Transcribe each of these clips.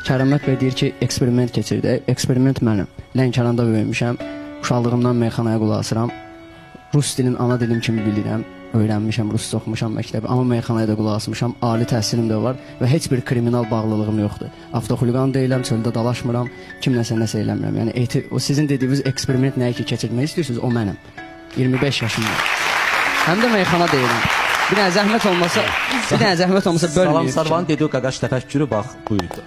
Kərəmət bəy deyir ki, eksperiment keçirdi. Eksperiment mənim. Lənkəranda böyümüşəm. Uşaqlığımdan meyxanaya qulaq asıram. Rus dilin ana dilim kimi bilirəm. Öyrənmişəm, rusca oxumuşam məktəbi. Amma meyxanaya da qulaq asmışam. Ali təhsilim də var və heç bir kriminal bağlılığım yoxdur. Avtoxuliqan deyiləm, çöldə dalaşmıram. Kimləsə nəsə eləmirəm. Yəni o sizin dediyiniz eksperiment nəyi ki keçirmək istəyirsiniz, o mənim. 25 yaşımda. Həm də meyxana deyirəm. Bir dənə zəhmət olmasa bölməyib. Salam Sarvanın dediyi qaqaş təfəkkürü bax buydu.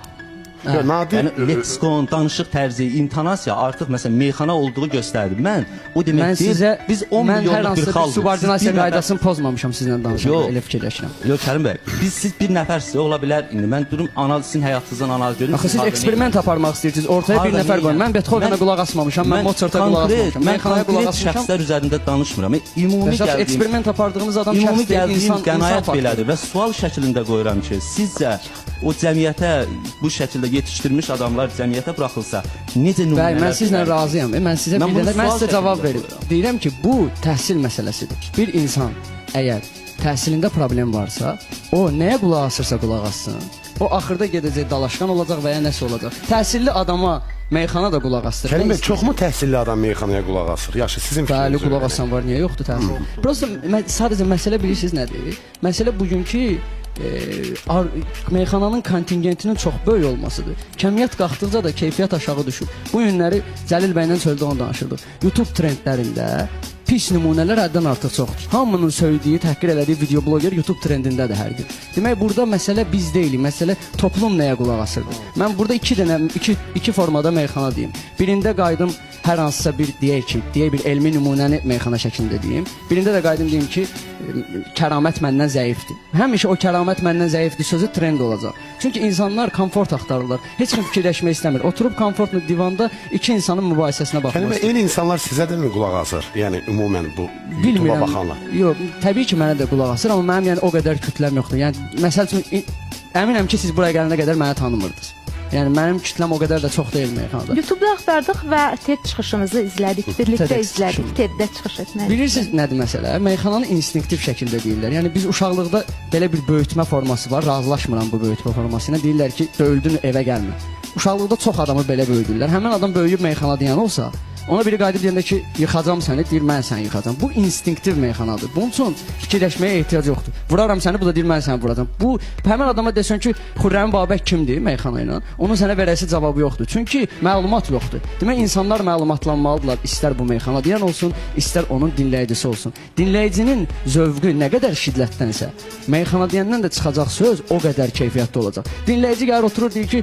Nadir, Yəni leksikon, danışıq tərzi, intonasiya artıq məsələn meyxana olduğu göstərdi. Mən o deməkdir, biz 10 milyonluq bir xalqıq. Subordinasiya qaydasını pozmamışam sizlə danışanda, elə fikirləşirəm. Yox, Kərim bəy, siz bir nəfərsiniz, ola bilər. İndi mən durum sizin həyatınızdan analiz edirəm. Axı siz eksperiment aparmaq istəyirsiniz, ortaya bir nəfər qoyun. Mən Beethovenə qulaq asmamışam, mən Mozart'a qulaq asmamışam. Mən konkret şəxslər üzərində danışmıram. Ümumi gəldiyim, eksperiment apardığınız adam ümumi şəxsdir, gəldiyim qənaət insan belədir və sual şəklində qoyuram ki, sizcə o cəmiyyətə bu şəkildə yetişdirmiş adamlar cəmiyyətə buraxılsa necə nümunələr? Bəli, mən sizlə razıyam. Mən sizə cavab verim. Deyirəm ki, bu təhsil məsələsidir. Bir insan əgər təhsilində problem varsa, o nəyə qulaq asırsa qulaq assın. O axırda gedəcək dalaşqan olacaq və ya nəsə olacaq. Təhsilli adama meyxana da qulaq asır. Kərim bəy, çoxmu təhsilli adam meyxanaya qulaq asır? Yaxşı, sizin fikriniz. Bəli, qulaq asan var, niyə yoxdur təhsil? Prosta sadəcə məsələ bilirsiniz nədir? Məsələ bugünkü meyxananın kontingentinin çox böyük olmasıdır. Kəmiyyət qalxdıqca da keyfiyyət aşağı düşür. Bu günləri Cəlil bəylə çöldə onu danışırdıq. YouTube trendlərində pis nümunələr həddən artıq çoxdur. Hamının söylediyi, təhqir elədiyi video bloger YouTube trendindədir hər gün. Demək, burada məsələ biz deyilik, məsələ toplum nəyə qulaq asırdır. Mən burada iki formada meyxana deyim. Birində qaydım hər hansısa bir deyək bir elmi nümunəni meyxana şəklində deyim. Birində də qaydım deyim ki, kəramət məndən zəifdir. Həmişə o kəramət məndən zəifdir sözü trend olacaq. Çünki insanlar komfort axtarırlar. Heç kim fikirləşmək istəmir. Oturub komfortlu divanda iki insanın mübahisəsinə baxmaq istəyir. Eyni insanlar sizə də mi qulaq asır? Yəni ümumən bu YouTube'a baxanlar. Yox, təbii ki mənə də qulaq asır, amma mənim yəni o qədər kütləm yoxdur. Yəni məsəl üçün əminəm ki siz buraya gələnə qədər məni tanımırdınız. Yəni mənim kütləm o qədər də çox deyil meyxanada. YouTube-da axtardıq və TED çıxışınızı izlədik, birlikdə izlədik. TED-də çıxış etməli. Bilirsiniz nədir məsələ? Meyxananı instinktiv şəkildə deyirlər. Yəni biz uşaqlıqda belə bir böyütmə forması var, razılaşmıram bu böyütmə forması ilə. Deyirlər ki, döyüldün, evə gəlmə. Uşaqlıqda çox adamı belə böyüdürlər. Həmin adam böyüyüb meyxana deyən olsa, ona biri qayıdıb deyəndə ki, yıxacam səni, deyir mən səni yıxacam. Bu instinktiv meyxanadır. Bunun üçün fikirləşməyə ehtiyac yoxdur. Vuraram səni, bu da deyir mən səni vuracam. Bu həmin adama desən ki, Xürrəm Babək kimdir meyxana ilə? Onun sənə verəsi cavabı yoxdur. Çünki məlumat yoxdur. Demək insanlar məlumatlanmalıdırlar. İstər bu meyxana deyən olsun, istər onun dinləyicisi olsun. Dinləyicinin zövqü nə qədər şiddətlənsə, meyxana deyəndən də çıxacaq söz o qədər keyfiyyətli olacaq. Dinləyici gəlir oturur deyir ki,